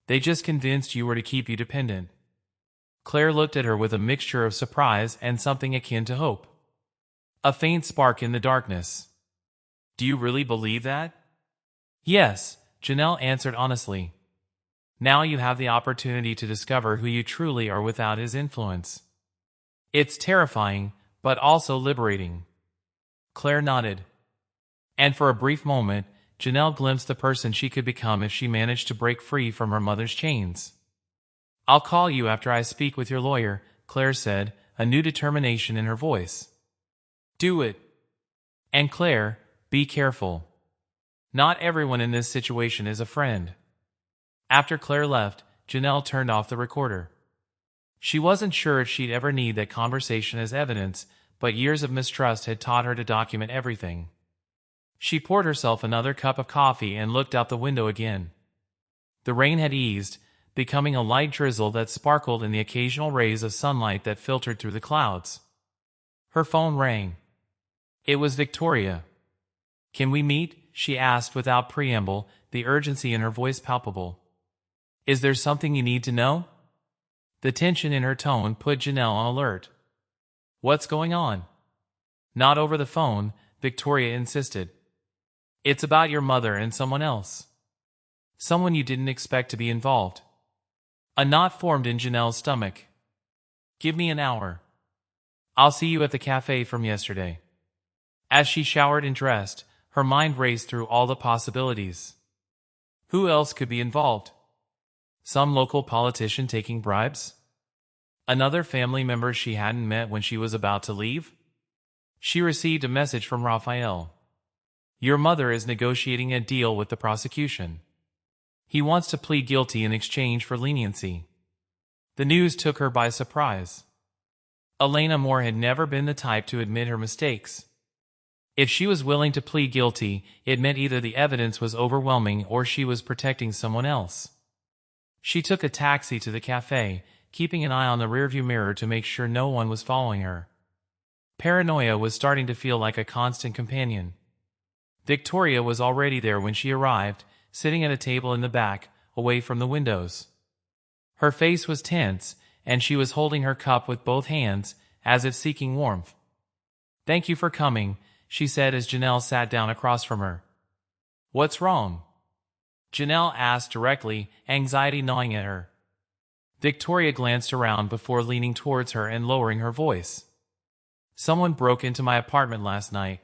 They just convinced you were to keep you dependent." Claire looked at her with a mixture of surprise and something akin to hope. A faint spark in the darkness. "Do you really believe that?" "Yes," Janelle answered honestly. "Now you have the opportunity to discover who you truly are without his influence. It's terrifying, but also liberating." Claire nodded. And for a brief moment, Janelle glimpsed the person she could become if she managed to break free from her mother's chains. "I'll call you after I speak with your lawyer," Claire said, a new determination in her voice. "Do it. And Claire, be careful. Not everyone in this situation is a friend." After Claire left, Janelle turned off the recorder. She wasn't sure if she'd ever need that conversation as evidence, but years of mistrust had taught her to document everything. She poured herself another cup of coffee and looked out the window again. The rain had eased, becoming a light drizzle that sparkled in the occasional rays of sunlight that filtered through the clouds. Her phone rang. It was Victoria. "Can we meet?" she asked without preamble, the urgency in her voice palpable. "Is there something you need to know?" The tension in her tone put Janelle on alert. What's going on? Not over the phone, Victoria insisted. It's about your mother and someone else. Someone you didn't expect to be involved. A knot formed in Janelle's stomach. Give me an hour. I'll see you at the cafe from yesterday. As she showered and dressed, her mind raced through all the possibilities. Who else could be involved? Some local politician taking bribes? Another family member she hadn't met when she was about to leave? She received a message from Raphael. Your mother is negotiating a deal with the prosecution. He wants to plead guilty in exchange for leniency. The news took her by surprise. Elena Moore had never been the type to admit her mistakes. If she was willing to plead guilty, it meant either the evidence was overwhelming or she was protecting someone else. She took a taxi to the cafe, keeping an eye on the rearview mirror to make sure no one was following her. Paranoia was starting to feel like a constant companion. Victoria was already there when she arrived, sitting at a table in the back, away from the windows. Her face was tense, and she was holding her cup with both hands, as if seeking warmth. Thank you for coming, she said as Janelle sat down across from her. What's wrong? Janelle asked directly, anxiety gnawing at her. Victoria glanced around before leaning towards her and lowering her voice. Someone broke into my apartment last night.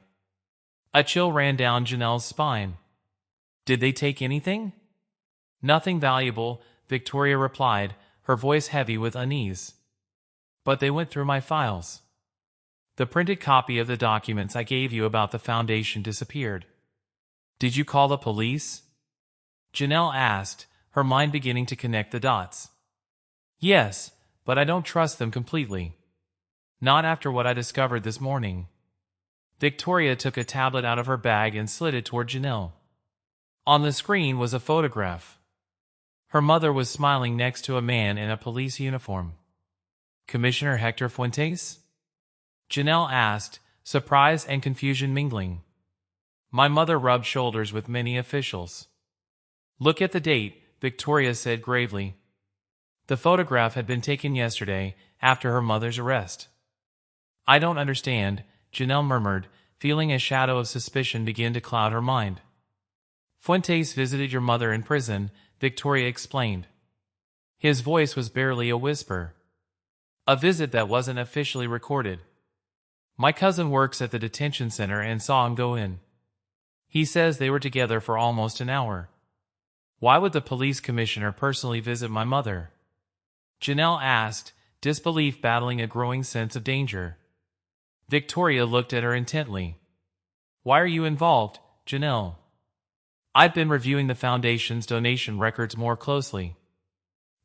A chill ran down Janelle's spine. Did they take anything? Nothing valuable, Victoria replied, her voice heavy with unease. But they went through my files. The printed copy of the documents I gave you about the foundation disappeared. Did you call the police? Janelle asked, her mind beginning to connect the dots. Yes, but I don't trust them completely. Not after what I discovered this morning. Victoria took a tablet out of her bag and slid it toward Janelle. On the screen was a photograph. Her mother was smiling next to a man in a police uniform. Commissioner Hector Fuentes? Janelle asked, surprise and confusion mingling. My mother rubbed shoulders with many officials. Look at the date, Victoria said gravely. The photograph had been taken yesterday, after her mother's arrest. I don't understand, Janelle murmured, feeling a shadow of suspicion begin to cloud her mind. Fuentes visited your mother in prison, Victoria explained. His voice was barely a whisper. A visit that wasn't officially recorded. My cousin works at the detention center and saw him go in. He says they were together for almost an hour. Why would the police commissioner personally visit my mother? Janelle asked, disbelief battling a growing sense of danger. Victoria looked at her intently. Why are you involved, Janelle? I've been reviewing the Foundation's donation records more closely.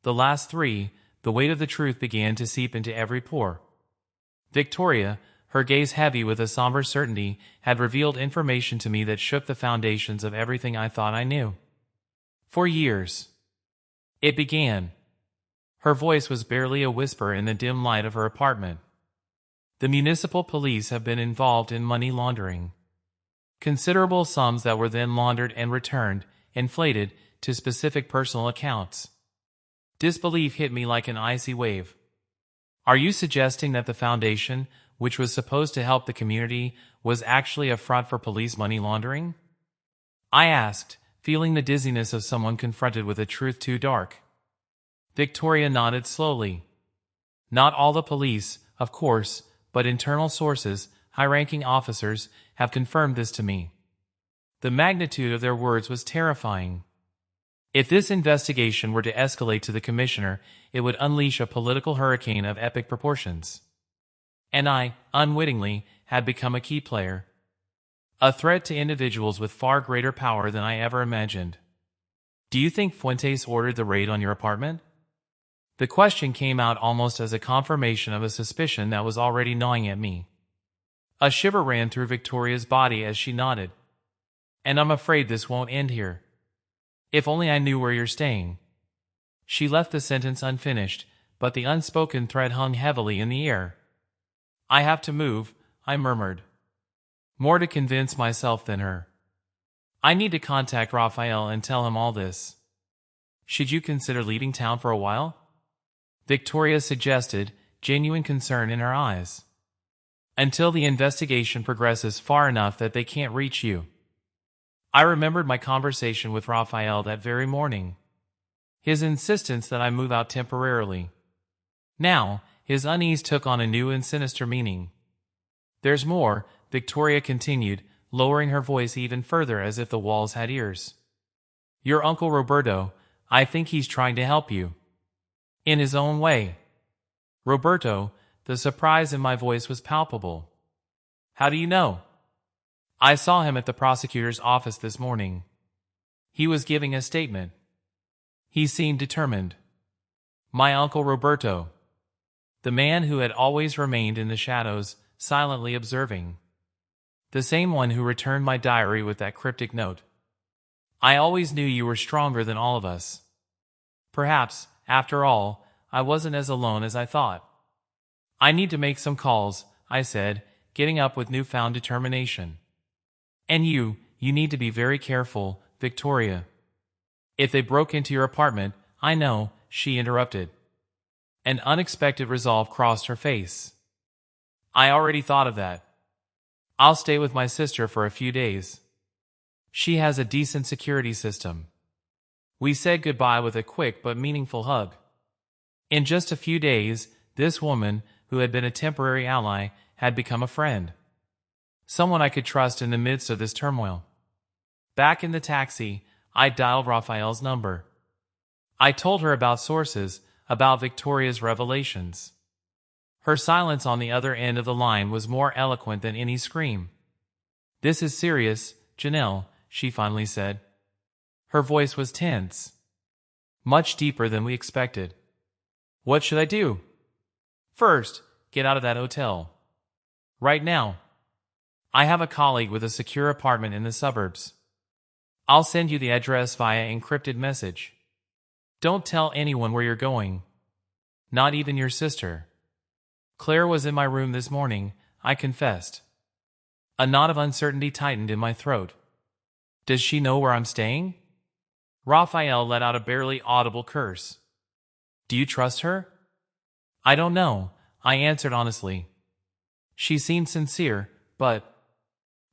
The last 3, the weight of the truth began to seep into every pore. Victoria, her gaze heavy with a somber certainty, had revealed information to me that shook the foundations of everything I thought I knew. For years. It began. Her voice was barely a whisper in the dim light of her apartment. The municipal police have been involved in money laundering. Considerable sums that were then laundered and returned, inflated, to specific personal accounts. Disbelief hit me like an icy wave. Are you suggesting that the foundation, which was supposed to help the community, was actually a front for police money laundering? I asked, feeling the dizziness of someone confronted with a truth too dark. Victoria nodded slowly. Not all the police, of course, but internal sources, high-ranking officers, have confirmed this to me. The magnitude of their words was terrifying. If this investigation were to escalate to the commissioner, it would unleash a political hurricane of epic proportions. And I, unwittingly, had become a key player. A threat to individuals with far greater power than I ever imagined. Do you think Fuentes ordered the raid on your apartment? The question came out almost as a confirmation of a suspicion that was already gnawing at me. A shiver ran through Victoria's body as she nodded. And I'm afraid this won't end here. If only I knew where you're staying. She left the sentence unfinished, but the unspoken threat hung heavily in the air. I have to move, I murmured. More to convince myself than her. I need to contact Raphael and tell him all this. Should you consider leaving town for a while? Victoria suggested, genuine concern in her eyes. Until the investigation progresses far enough that they can't reach you. I remembered my conversation with Raphael that very morning. His insistence that I move out temporarily. Now, his unease took on a new and sinister meaning. There's more, Victoria continued, lowering her voice even further as if the walls had ears. Your Uncle Roberto, I think he's trying to help you. In his own way. Roberto, the surprise in my voice was palpable. How do you know? I saw him at the prosecutor's office this morning. He was giving a statement. He seemed determined. My Uncle Roberto. The man who had always remained in the shadows, silently observing. The same one who returned my diary with that cryptic note. I always knew you were stronger than all of us. Perhaps, after all, I wasn't as alone as I thought. I need to make some calls, I said, getting up with newfound determination. And you need to be very careful, Victoria. If they broke into your apartment, I know, she interrupted. An unexpected resolve crossed her face. I already thought of that. I'll stay with my sister for a few days. She has a decent security system. We said goodbye with a quick but meaningful hug. In just a few days, this woman, who had been a temporary ally, had become a friend. Someone I could trust in the midst of this turmoil. Back in the taxi, I dialed Raphael's number. I told her about sources, about Victoria's revelations. Her silence on the other end of the line was more eloquent than any scream. This is serious, Janelle, she finally said. Her voice was tense. Much deeper than we expected. What should I do? First, get out of that hotel. Right now. I have a colleague with a secure apartment in the suburbs. I'll send you the address via encrypted message. Don't tell anyone where you're going. Not even your sister. Claire was in my room this morning, I confessed. A knot of uncertainty tightened in my throat. Does she know where I'm staying? Raphael let out a barely audible curse. Do you trust her? I don't know, I answered honestly. She seemed sincere, but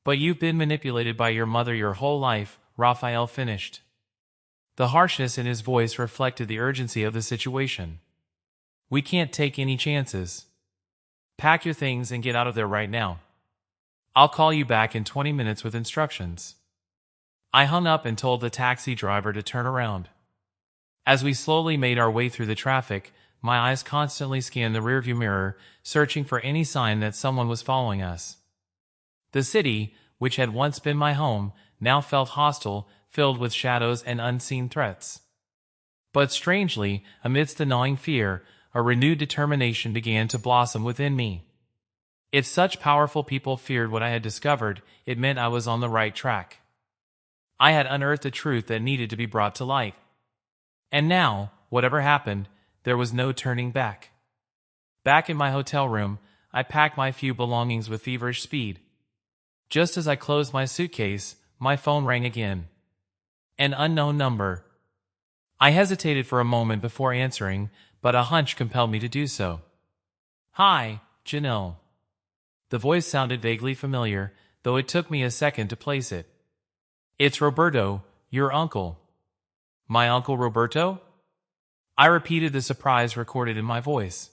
you've been manipulated by your mother your whole life, Raphael finished. The harshness in his voice reflected the urgency of the situation. We can't take any chances. Pack your things and get out of there right now. I'll call you back in 20 minutes with instructions. I hung up and told the taxi driver to turn around. As we slowly made our way through the traffic, my eyes constantly scanned the rearview mirror, searching for any sign that someone was following us. The city, which had once been my home, now felt hostile, filled with shadows and unseen threats. But strangely, amidst the gnawing fear, a renewed determination began to blossom within me. If such powerful people feared what I had discovered, it meant I was on the right track. I had unearthed a truth that needed to be brought to light. And now, whatever happened, there was no turning back. Back in my hotel room, I packed my few belongings with feverish speed. Just as I closed my suitcase, my phone rang again. An unknown number. I hesitated for a moment before answering, but a hunch compelled me to do so. Hi, Janelle. The voice sounded vaguely familiar, though it took me a second to place it. It's Roberto, your uncle. My Uncle Roberto? I repeated the surprise recorded in my voice.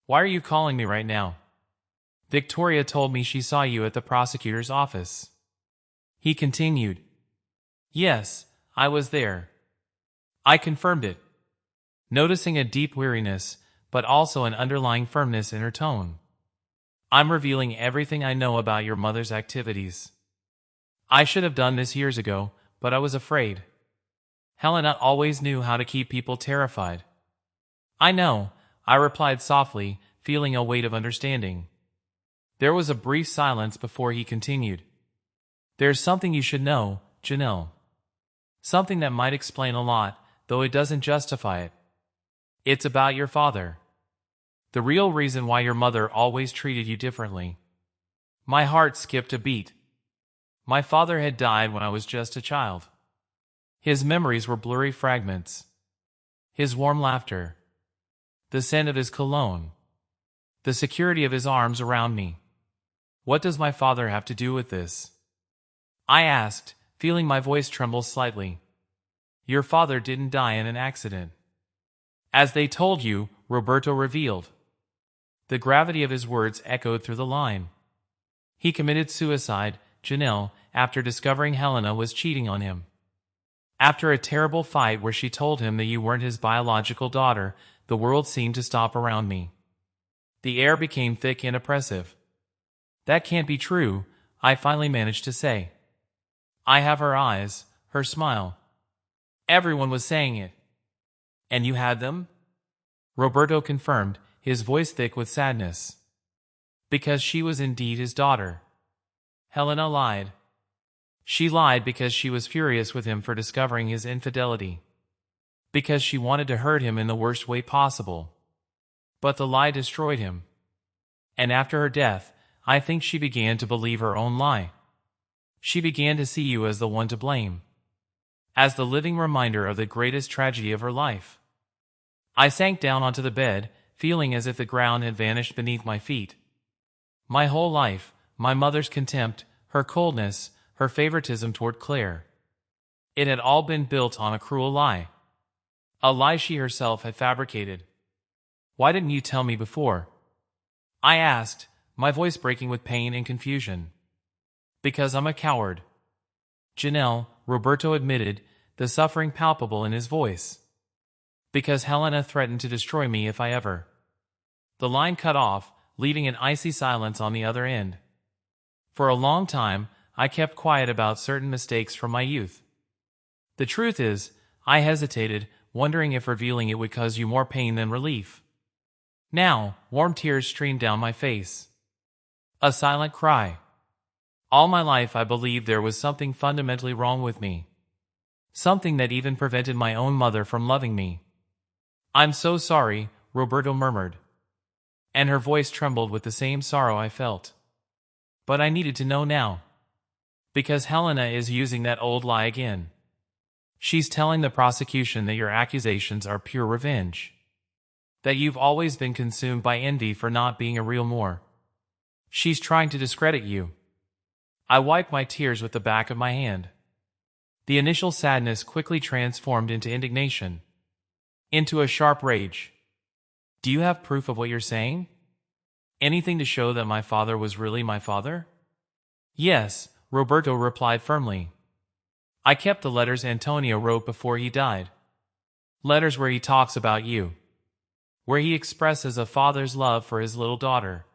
Why are you calling me right now? Victoria told me she saw you at the prosecutor's office. He continued. Yes, I was there. I confirmed it, noticing a deep weariness, but also an underlying firmness in her tone. I'm revealing everything I know about your mother's activities. I should have done this years ago, but I was afraid. Helena always knew how to keep people terrified. I know, I replied softly, feeling a weight of understanding. There was a brief silence before he continued. There's something you should know, Janelle. Something that might explain a lot, though it doesn't justify it. It's about your father. The real reason why your mother always treated you differently. My heart skipped a beat. My father had died when I was just a child. His memories were blurry fragments. His warm laughter. the scent of his cologne, the security of his arms around me. What does my father have to do with this? I asked, feeling my voice tremble slightly. Your father didn't die in an accident. As they told you, Roberto revealed. The gravity of his words echoed through the line. He committed suicide, Janelle, after discovering Helena was cheating on him. After a terrible fight where she told him that you weren't his biological daughter, the world seemed to stop around me. The air became thick and oppressive. That can't be true, I finally managed to say. I have her eyes, her smile. Everyone was saying it. And you had them? Roberto confirmed, his voice thick with sadness. Because she was indeed his daughter. Helena lied. She lied because she was furious with him for discovering his infidelity. Because she wanted to hurt him in the worst way possible. But the lie destroyed him. And after her death, I think she began to believe her own lie. She began to see you as the one to blame. As the living reminder of the greatest tragedy of her life. I sank down onto the bed, feeling as if the ground had vanished beneath my feet. My whole life, my mother's contempt, her coldness, her favoritism toward Claire. It had all been built on a cruel lie. A lie she herself had fabricated. Why didn't you tell me before? I asked, my voice breaking with pain and confusion. Because I'm a coward. Janelle, Roberto admitted, the suffering palpable in his voice. Because Helena threatened to destroy me if I ever. The line cut off, leaving an icy silence on the other end. For a long time, I kept quiet about certain mistakes from my youth. The truth is, I hesitated, wondering if revealing it would cause you more pain than relief. Now, warm tears streamed down my face. A silent cry. All my life I believed there was something fundamentally wrong with me. Something that even prevented my own mother from loving me. I'm so sorry, Roberto murmured. And her voice trembled with the same sorrow I felt. But I needed to know now. Because Helena is using that old lie again. She's telling the prosecution that your accusations are pure revenge. That you've always been consumed by envy for not being a real Moore. She's trying to discredit you. I wiped my tears with the back of my hand. The initial sadness quickly transformed into indignation. Into a sharp rage. Do you have proof of what you're saying? Anything to show that my father was really my father? Yes, Roberto replied firmly. I kept the letters Antonio wrote before he died. Letters where he talks about you. Where he expresses a father's love for his little daughter.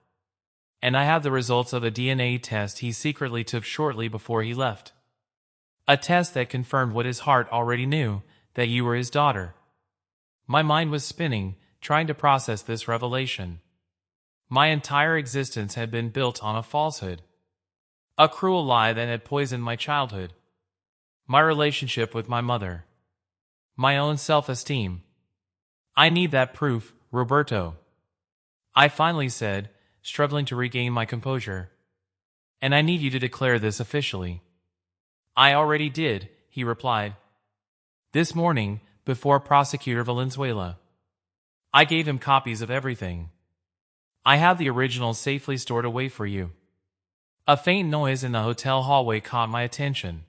And I have the results of a DNA test he secretly took shortly before he left. A test that confirmed what his heart already knew, that you were his daughter. My mind was spinning, trying to process this revelation. My entire existence had been built on a falsehood. A cruel lie that had poisoned my childhood. My relationship with my mother. My own self-esteem. I need that proof, Roberto. I finally said, struggling to regain my composure. And I need you to declare this officially. I already did, he replied. This morning, before Prosecutor Valenzuela. I gave him copies of everything. I have the originals safely stored away for you. A faint noise in the hotel hallway caught my attention.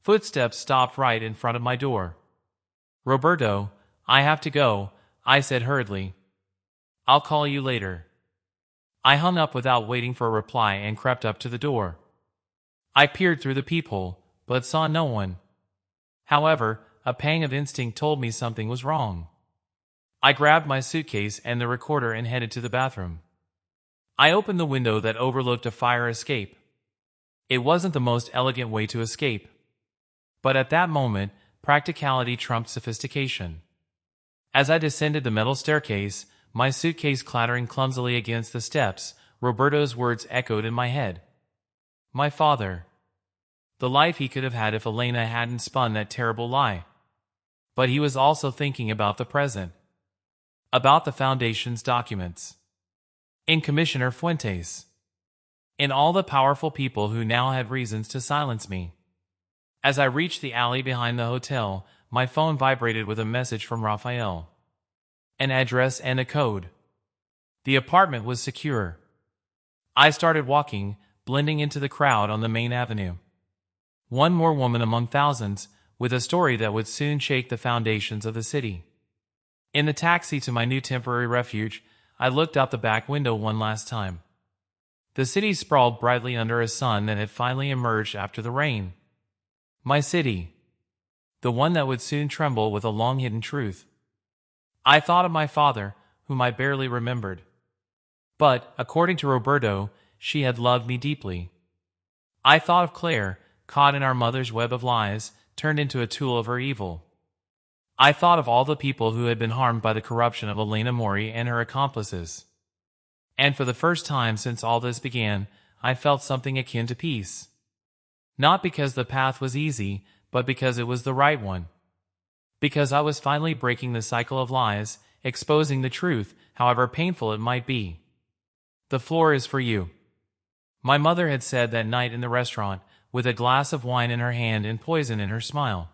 Footsteps stopped right in front of my door. Roberto, I have to go, I said hurriedly. I'll call you later. I hung up without waiting for a reply and crept up to the door. I peered through the peephole, but saw no one. However, a pang of instinct told me something was wrong. I grabbed my suitcase and the recorder and headed to the bathroom. I opened the window that overlooked a fire escape. It wasn't the most elegant way to escape. But at that moment, practicality trumped sophistication. As I descended the metal staircase, my suitcase clattering clumsily against the steps, Roberto's words echoed in my head. My father. The life he could have had if Elena hadn't spun that terrible lie. But he was also thinking about the present. About the Foundation's documents. In Commissioner Fuentes. In all the powerful people who now had reasons to silence me. As I reached the alley behind the hotel, my phone vibrated with a message from Raphael. an address, and a code. The apartment was secure. I started walking, blending into the crowd on the main avenue. One more woman among thousands, with a story that would soon shake the foundations of the city. In the taxi to my new temporary refuge, I looked out the back window one last time. The city sprawled brightly under a sun that had finally emerged after the rain. My city. The one that would soon tremble with a long-hidden truth. I thought of my father, whom I barely remembered. But, according to Roberto, she had loved me deeply. I thought of Claire, caught in our mother's web of lies, turned into a tool of her evil. I thought of all the people who had been harmed by the corruption of Elena Mori and her accomplices. And for the first time since all this began, I felt something akin to peace. Not because the path was easy, but because it was the right one. Because I was finally breaking the cycle of lies, exposing the truth, however painful it might be. The floor is for you. My mother had said that night in the restaurant, with a glass of wine in her hand and poison in her smile.